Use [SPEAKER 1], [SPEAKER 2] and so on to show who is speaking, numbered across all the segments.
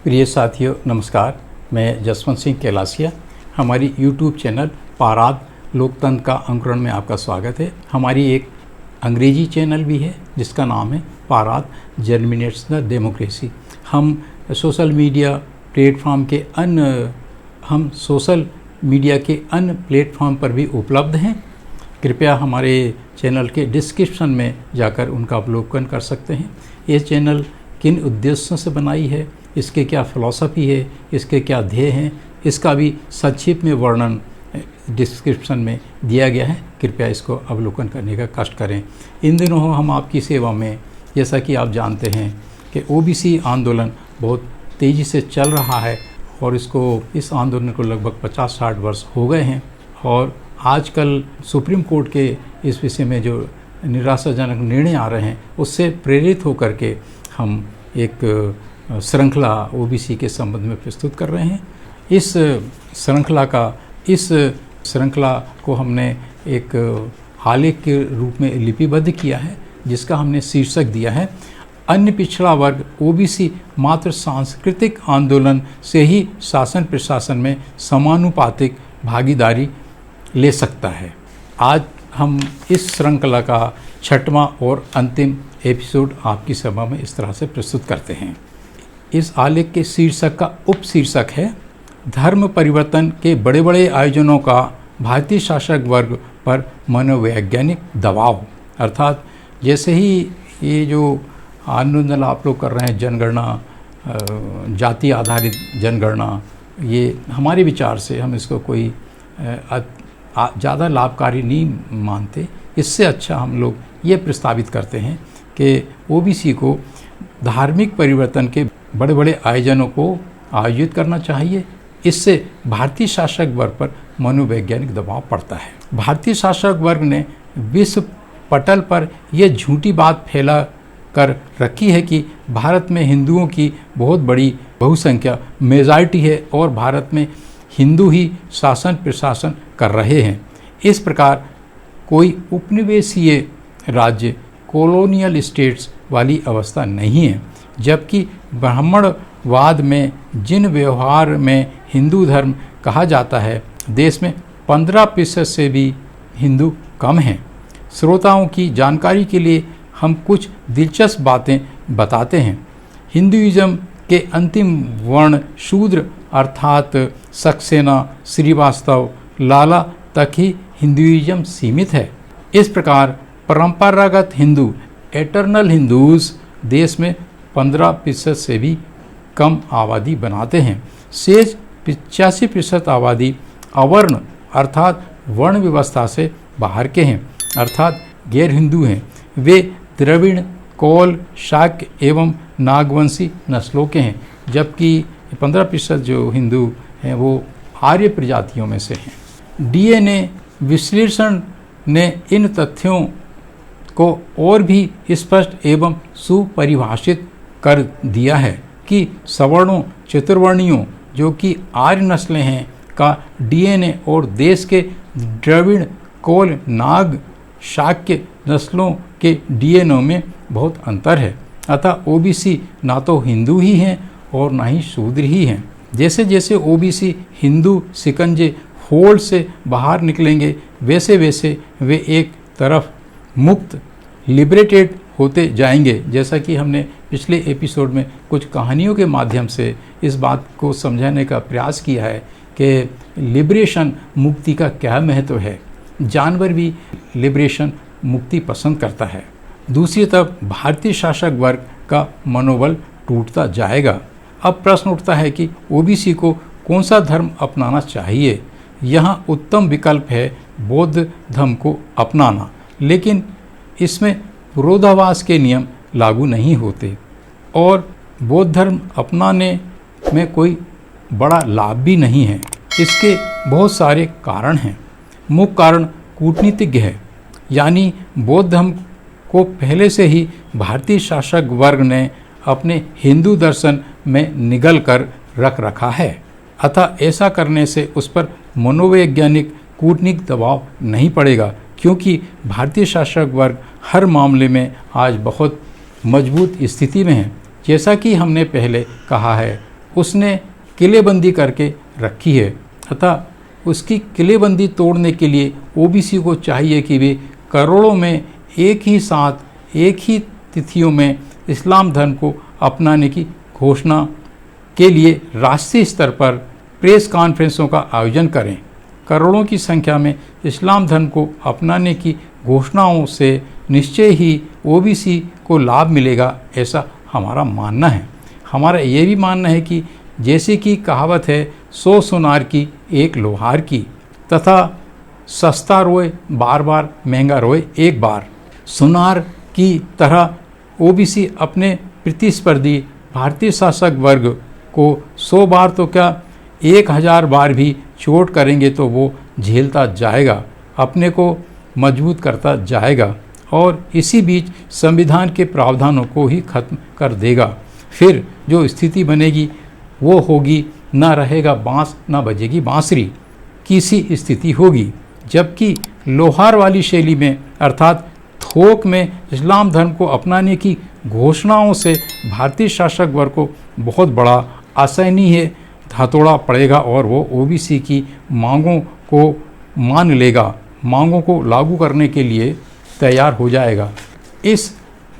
[SPEAKER 1] प्रिय साथियों नमस्कार, मैं जसवंत सिंह कैलासिया। हमारी YouTube चैनल पाराद लोकतंत्र का अंकुरण में आपका स्वागत है। हमारी एक अंग्रेजी चैनल भी है जिसका नाम है पाराद जर्मिनेट्स द डेमोक्रेसी। हम सोशल मीडिया के अन्य प्लेटफॉर्म पर भी उपलब्ध हैं। कृपया हमारे चैनल के डिस्क्रिप्शन में जाकर उनका अवलोकन कर सकते हैं। ये चैनल किन उद्देश्यों से बनाई है, इसके क्या फ़िलॉसफ़ी है, इसके क्या ध्येय हैं, इसका भी संक्षिप्त में वर्णन डिस्क्रिप्शन में दिया गया है। कृपया इसको अवलोकन करने का कष्ट करें। इन दिनों हम आपकी सेवा में, जैसा कि आप जानते हैं कि ओबीसी आंदोलन बहुत तेज़ी से चल रहा है और इस आंदोलन को लगभग 50-60 वर्ष हो गए हैं। और आजकल सुप्रीम कोर्ट के इस विषय में जो निराशाजनक निर्णय आ रहे हैं, उससे प्रेरित होकर के हम एक श्रृंखला ओबीसी के संबंध में प्रस्तुत कर रहे हैं। इस श्रृंखला को हमने एक आलेख के रूप में लिपिबद्ध किया है, जिसका हमने शीर्षक दिया है अन्य पिछड़ा वर्ग ओबीसी मात्र सांस्कृतिक आंदोलन से ही शासन प्रशासन में समानुपातिक भागीदारी ले सकता है। आज हम इस श्रृंखला का 6वां और अंतिम एपिसोड आपकी सभा में इस तरह से प्रस्तुत करते हैं। इस आलेख के शीर्षक का उपशीर्षक है धर्म परिवर्तन के बड़े बड़े आयोजनों का भारतीय शासक वर्ग पर मनोवैज्ञानिक दबाव। अर्थात जैसे ही ये जो आंदोलन आप लोग कर रहे हैं, जनगणना, जाति आधारित जनगणना, ये हमारे विचार से हम इसको कोई ज़्यादा लाभकारी नहीं मानते। इससे अच्छा हम लोग ये प्रस्तावित करते हैं कि ओबीसी को धार्मिक परिवर्तन के बड़े बड़े आयोजनों को आयोजित करना चाहिए। इससे भारतीय शासक वर्ग पर मनोवैज्ञानिक दबाव पड़ता है। भारतीय शासक वर्ग ने विश्व पटल पर यह झूठी बात फैला कर रखी है कि भारत में हिंदुओं की बहुत बड़ी बहुसंख्या मेजॉरिटी है और भारत में हिंदू ही शासन प्रशासन कर रहे हैं। इस प्रकार कोई उपनिवेशीय राज्य कॉलोनियल स्टेट्स वाली अवस्था नहीं है। जबकि ब्राह्मणवाद में जिन व्यवहार में हिंदू धर्म कहा जाता है, देश में 15% से भी हिंदू कम हैं। श्रोताओं की जानकारी के लिए हम कुछ दिलचस्प बातें बताते हैं। हिंदुइज्म के अंतिम वर्ण शूद्र अर्थात सक्सेना, श्रीवास्तव, लाला तक ही हिंदुइज्म सीमित है। इस प्रकार परंपरागत हिंदू एटर्नल हिंदूज देश में 15% से भी कम आबादी बनाते हैं। शेष 85% आबादी अवर्ण अर्थात वर्ण व्यवस्था से बाहर के हैं, अर्थात गैर हिंदू हैं। वे द्रविड़, कोल, शाक्य एवं नागवंशी नस्लों के हैं, जबकि 15% जो हिंदू हैं वो आर्य प्रजातियों में से हैं। डीएनए विश्लेषण ने इन तथ्यों को और भी स्पष्ट एवं सुपरिभाषित कर दिया है कि सवर्णों, चतुर्वर्णियों जो कि आर्य नस्लें हैं का डीएनए और देश के द्रविड़, कोल, नाग, शाक्य नस्लों के डीएनए में बहुत अंतर है। अतः ओबीसी ना तो हिंदू ही हैं और ना ही शूद्र ही हैं। जैसे जैसे ओबीसी हिंदू शिकंजे होड़ से बाहर निकलेंगे, वैसे वैसे वे एक तरफ मुक्त लिबरेटेड होते जाएंगे। जैसा कि हमने पिछले एपिसोड में कुछ कहानियों के माध्यम से इस बात को समझाने का प्रयास किया है कि लिबरेशन, मुक्ति का क्या महत्व है। जानवर भी लिबरेशन, मुक्ति पसंद करता है। दूसरी तरफ भारतीय शासक वर्ग का मनोबल टूटता जाएगा। अब प्रश्न उठता है कि ओबीसी को कौन सा धर्म अपनाना चाहिए। यहाँ उत्तम विकल्प है बौद्ध धर्म को अपनाना, लेकिन इसमें विरोधाभास के नियम लागू नहीं होते और बौद्ध धर्म अपनाने में कोई बड़ा लाभ भी नहीं है। इसके बहुत सारे कारण हैं। मुख्य कारण कूटनीतिज्ञ है, यानी बौद्ध धर्म को पहले से ही भारतीय शासक वर्ग ने अपने हिंदू दर्शन में निगल कर रख रखा है। अतः ऐसा करने से उस पर मनोवैज्ञानिक कूटनीतिक दबाव नहीं पड़ेगा, क्योंकि भारतीय शासक वर्ग हर मामले में आज बहुत मजबूत स्थिति में है। जैसा कि हमने पहले कहा है, उसने किलेबंदी करके रखी है। अतः उसकी किलेबंदी तोड़ने के लिए ओबीसी को चाहिए कि वे करोड़ों में एक ही साथ एक ही तिथियों में इस्लाम धर्म को अपनाने की घोषणा के लिए राष्ट्रीय स्तर पर प्रेस कॉन्फ्रेंसों का आयोजन करें। करोड़ों की संख्या में इस्लाम धर्म को अपनाने की घोषणाओं से निश्चय ही ओबीसी को लाभ मिलेगा, ऐसा हमारा मानना है। हमारा ये भी मानना है कि जैसे कि कहावत है, 100 सुनार की एक लोहार की, तथा सस्ता रोए बार बार, महंगा रोए एक बार। सुनार की तरह ओबीसी अपने प्रतिस्पर्धी भारतीय शासक वर्ग को 100 बार तो क्या 1000 बार भी चोट करेंगे तो वो झेलता जाएगा, अपने को मजबूत करता जाएगा और इसी बीच संविधान के प्रावधानों को ही खत्म कर देगा। फिर जो स्थिति बनेगी वो होगी, ना रहेगा बांस ना बजेगी बांसुरी की सी स्थिति होगी। जबकि लोहार वाली शैली में अर्थात थोक में इस्लाम धर्म को अपनाने की घोषणाओं से भारतीय शासक वर्ग को बहुत बड़ा असहनीय हथौड़ा पड़ेगा और वो ओबीसी की मांगों को मान लेगा, मांगों को लागू करने के लिए तैयार हो जाएगा। इस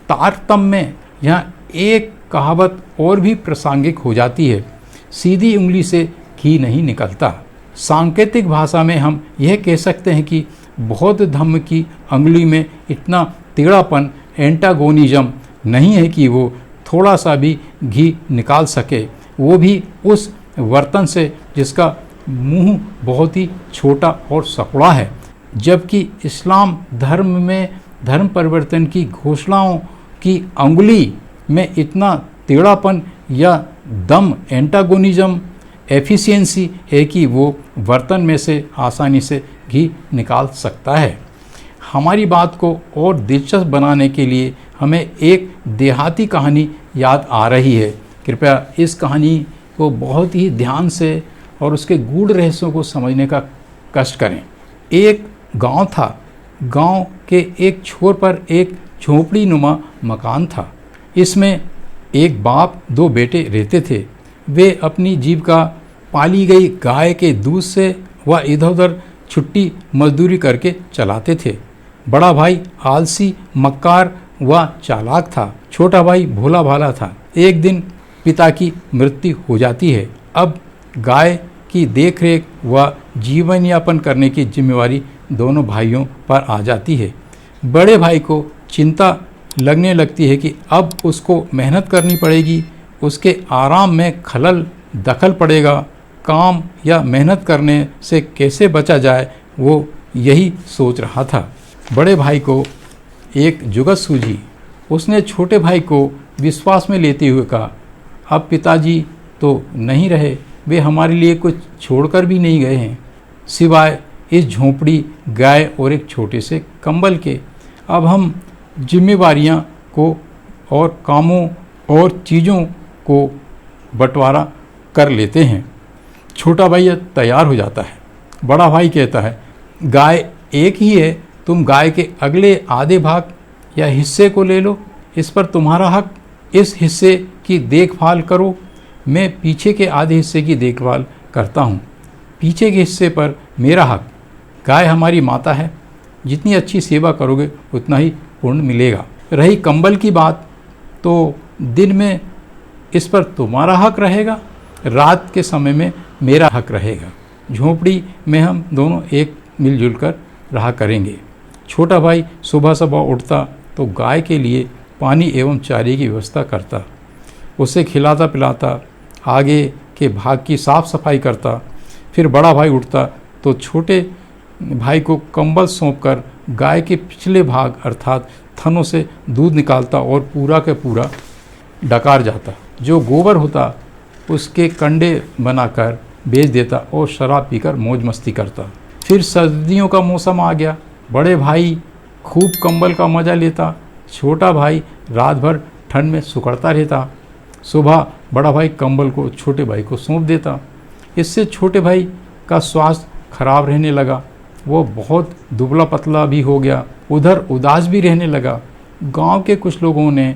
[SPEAKER 1] तारतम्य में यहाँ एक कहावत और भी प्रासंगिक हो जाती है, सीधी उंगली से घी नहीं निकलता। सांकेतिक भाषा में हम यह कह सकते हैं कि बौद्ध धर्म की अंगुली में इतना टेढ़ापन, एंटागोनिज्म नहीं है कि वो थोड़ा सा भी घी निकाल सके, वो भी उस वर्तन से जिसका मुंह बहुत ही छोटा और सकड़ा है। जबकि इस्लाम धर्म में धर्म परिवर्तन की घोषणाओं की अंगुली में इतना टेढ़ापन या दम, एंटागोनिज्म, एफिशिएंसी है कि वो बर्तन में से आसानी से घी निकाल सकता है। हमारी बात को और दिलचस्प बनाने के लिए हमें एक देहाती कहानी याद आ रही है। कृपया इस कहानी को बहुत ही ध्यान से और उसके गूढ़ रहस्यों को समझने का कष्ट करें। एक गांव था। गांव के एक छोर पर एक झोपड़ी नुमा मकान था। इसमें एक बाप, 2 बेटे रहते थे। वे अपनी जीविका पाली गई गाय के दूध से व इधर उधर छुट्टी मजदूरी करके चलाते थे। बड़ा भाई आलसी, मक्कार व चालाक था। छोटा भाई भोला भाला था। एक दिन पिता की मृत्यु हो जाती है। अब गाय की देखरेख व जीवन यापन करने की जिम्मेवारी दोनों भाइयों पर आ जाती है। बड़े भाई को चिंता लगने लगती है कि अब उसको मेहनत करनी पड़ेगी, उसके आराम में खलल दखल पड़ेगा, काम या मेहनत करने से कैसे बचा जाए, वो यही सोच रहा था। बड़े भाई को एक जुगत सूझी। उसने छोटे भाई को विश्वास में लेते हुए कहा, अब पिताजी तो नहीं रहे, वे हमारे लिए कुछ छोड़कर भी नहीं गए हैं सिवाय इस झोंपड़ी, गाय और एक छोटे से कंबल के। अब हम जिम्मेवारियां को और कामों और चीज़ों को बंटवारा कर लेते हैं। छोटा भाई तैयार हो जाता है। बड़ा भाई कहता है, गाय एक ही है, तुम गाय के अगले आधे भाग या हिस्से को ले लो, इस पर तुम्हारा हक। इस हिस्से की देखभाल करो, मैं पीछे के आधे हिस्से की देखभाल करता हूँ। पीछे के हिस्से पर मेरा हक। गाय हमारी माता है, जितनी अच्छी सेवा करोगे उतना ही पुण्य मिलेगा। रही कंबल की बात, तो दिन में इस पर तुम्हारा हक रहेगा, रात के समय में मेरा हक रहेगा। झोंपड़ी में हम दोनों एक मिलजुल कर रहा करेंगे। छोटा भाई सुबह सुबह उठता तो गाय के लिए पानी एवं चारे की व्यवस्था करता, उसे खिलाता पिलाता, आगे के भाग की साफ सफाई करता। फिर बड़ा भाई उठता तो छोटे भाई को कंबल सौंपकर गाय के पिछले भाग अर्थात थनों से दूध निकालता और पूरा के पूरा डकार जाता। जो गोबर होता उसके कंडे बनाकर बेच देता और शराब पीकर मौज मस्ती करता। फिर सर्दियों का मौसम आ गया। बड़े भाई खूब कंबल का मज़ा लेता, छोटा भाई रात भर ठंड में सुकड़ता रहता। सुबह बड़ा भाई कंबल को छोटे भाई को सौंप देता। इससे छोटे भाई का स्वास्थ्य खराब रहने लगा, वो बहुत दुबला पतला भी हो गया, उधर उदास भी रहने लगा। गांव के कुछ लोगों ने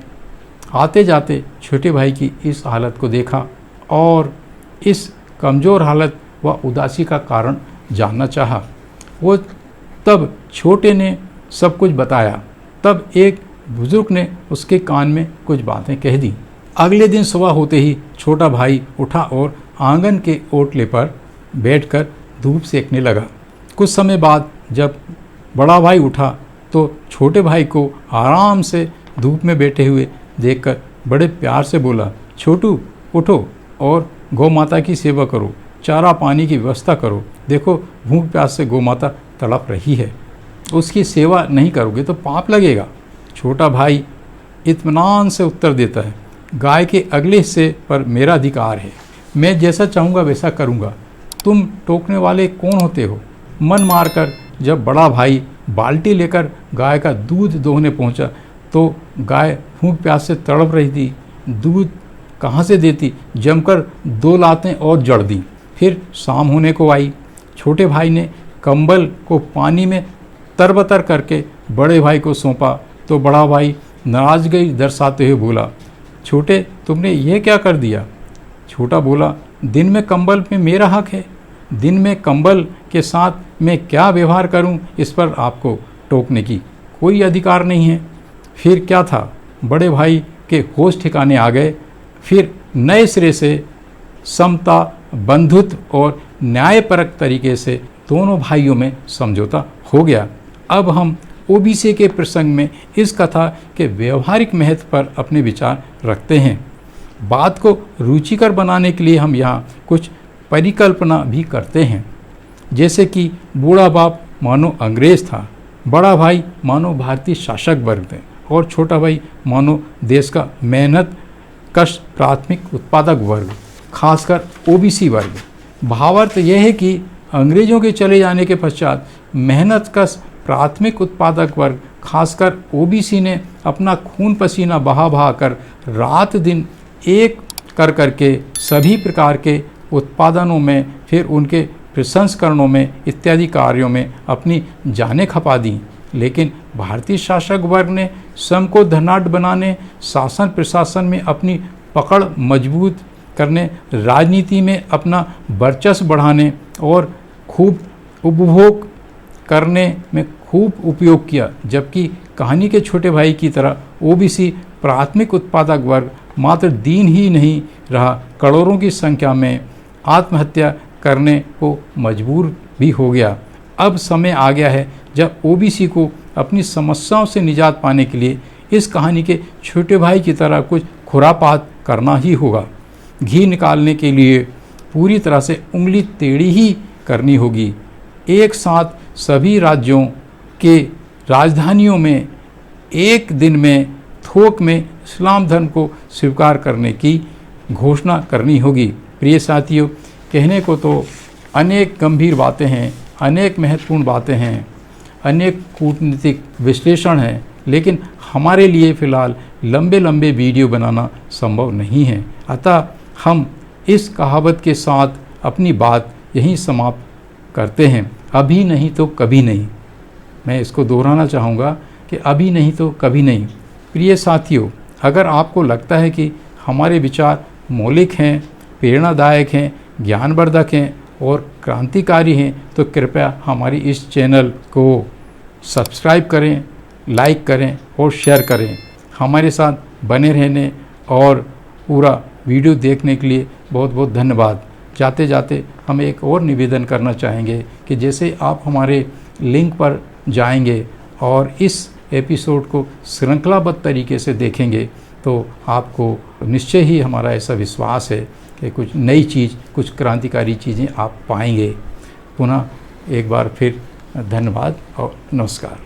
[SPEAKER 1] आते जाते छोटे भाई की इस हालत को देखा और इस कमज़ोर हालत व उदासी का कारण जानना चाहा। वो तब छोटे ने सब कुछ बताया। तब एक बुजुर्ग ने उसके कान में कुछ बातें कह दी। अगले दिन सुबह होते ही छोटा भाई उठा और आंगन के ओटले पर बैठकर धूप सेकने लगा। कुछ समय बाद जब बड़ा भाई उठा तो छोटे भाई को आराम से धूप में बैठे हुए देखकर बड़े प्यार से बोला, छोटू उठो और गौ माता की सेवा करो, चारा पानी की व्यवस्था करो। देखो भूख प्यास से गौ माता तड़प रही है, उसकी सेवा नहीं करोगे तो पाप लगेगा। छोटा भाई इत्मीनान से उत्तर देता है, गाय के अगले हिस्से पर मेरा अधिकार है, मैं जैसा चाहूँगा वैसा करूँगा, तुम टोकने वाले कौन होते हो। मन मारकर जब बड़ा भाई बाल्टी लेकर गाय का दूध दोहने पहुंचा तो गाय भूख प्यास से तड़प रही थी। दूध कहाँ से देती, जमकर 2 लातें और जड़ दी। फिर शाम होने को आई। छोटे भाई ने कंबल को पानी में तरबतर करके बड़े भाई को सौंपा तो बड़ा भाई नाराजगी दर्शाते हुए बोला, छोटे तुमने ये क्या कर दिया। छोटा बोला, दिन में कंबल में मेरा हक है, दिन में कंबल के साथ मैं क्या व्यवहार करूं इस पर आपको टोकने की कोई अधिकार नहीं है। फिर क्या था, बड़े भाई के होश ठिकाने आ गए। फिर नए सिरे से समता, बंधुत्व और न्यायपरक तरीके से दोनों भाइयों में समझौता हो गया। अब हम ओबीसी के प्रसंग में इस कथा के व्यवहारिक महत्व पर अपने विचार रखते हैं। बात को रुचिकर बनाने के लिए हम यहाँ कुछ परिकल्पना भी करते हैं, जैसे कि बूढ़ा बाप मानो अंग्रेज था, बड़ा भाई मानो भारतीय शासक वर्ग थे और छोटा भाई मानो देश का मेहनत कश प्राथमिक उत्पादक वर्ग, खासकर ओबीसी वर्ग। भावार्थ यह है कि अंग्रेजों के चले जाने के पश्चात मेहनत कश प्राथमिक उत्पादक वर्ग खासकर ओबीसी ने अपना खून पसीना बहा बहा कर रात दिन एक कर करके सभी प्रकार के उत्पादनों में, फिर उनके प्रसंस्करणों में इत्यादि कार्यों में अपनी जानें खपा दी। लेकिन भारतीय शासक वर्ग ने श्रम को धनाढ़ बनाने, शासन प्रशासन में अपनी पकड़ मजबूत करने, राजनीति में अपना वर्चस्व बढ़ाने और खूब उपभोग करने में खूब उपयोग किया। जबकि कहानी के छोटे भाई की तरह ओबीसी प्राथमिक उत्पादक वर्ग मात्र दीन ही नहीं रहा, करोड़ों की संख्या में आत्महत्या करने को मजबूर भी हो गया। अब समय आ गया है जब ओबीसी को अपनी समस्याओं से निजात पाने के लिए इस कहानी के छोटे भाई की तरह कुछ खुरापात करना ही होगा। घी निकालने के लिए पूरी तरह से उंगली टेढ़ी ही करनी होगी। एक साथ सभी राज्यों के राजधानियों में एक दिन में थोक में इस्लाम धर्म को स्वीकार करने की घोषणा करनी होगी। प्रिय साथियों, कहने को तो अनेक गंभीर बातें हैं, अनेक महत्वपूर्ण बातें हैं, अनेक कूटनीतिक विश्लेषण हैं, लेकिन हमारे लिए फ़िलहाल लंबे लंबे वीडियो बनाना संभव नहीं है। अतः हम इस कहावत के साथ अपनी बात यहीं समाप्त करते हैं, अभी नहीं तो कभी नहीं। मैं इसको दोहराना चाहूँगा कि अभी नहीं तो कभी नहीं। प्रिय साथियों, अगर आपको लगता है कि हमारे विचार मौलिक हैं, प्रेरणादायक हैं, ज्ञानवर्धक हैं और क्रांतिकारी हैं तो कृपया हमारी इस चैनल को सब्सक्राइब करें, लाइक करें और शेयर करें। हमारे साथ बने रहने और पूरा वीडियो देखने के लिए बहुत बहुत धन्यवाद। जाते जाते हम एक और निवेदन करना चाहेंगे कि जैसे आप हमारे लिंक पर जाएंगे और इस एपिसोड को श्रृंखलाबद्ध तरीके से देखेंगे तो आपको निश्चय ही हमारा ऐसा विश्वास है कि कुछ नई चीज़, कुछ क्रांतिकारी चीज़ें आप पाएंगे। पुनः एक बार फिर धन्यवाद और नमस्कार।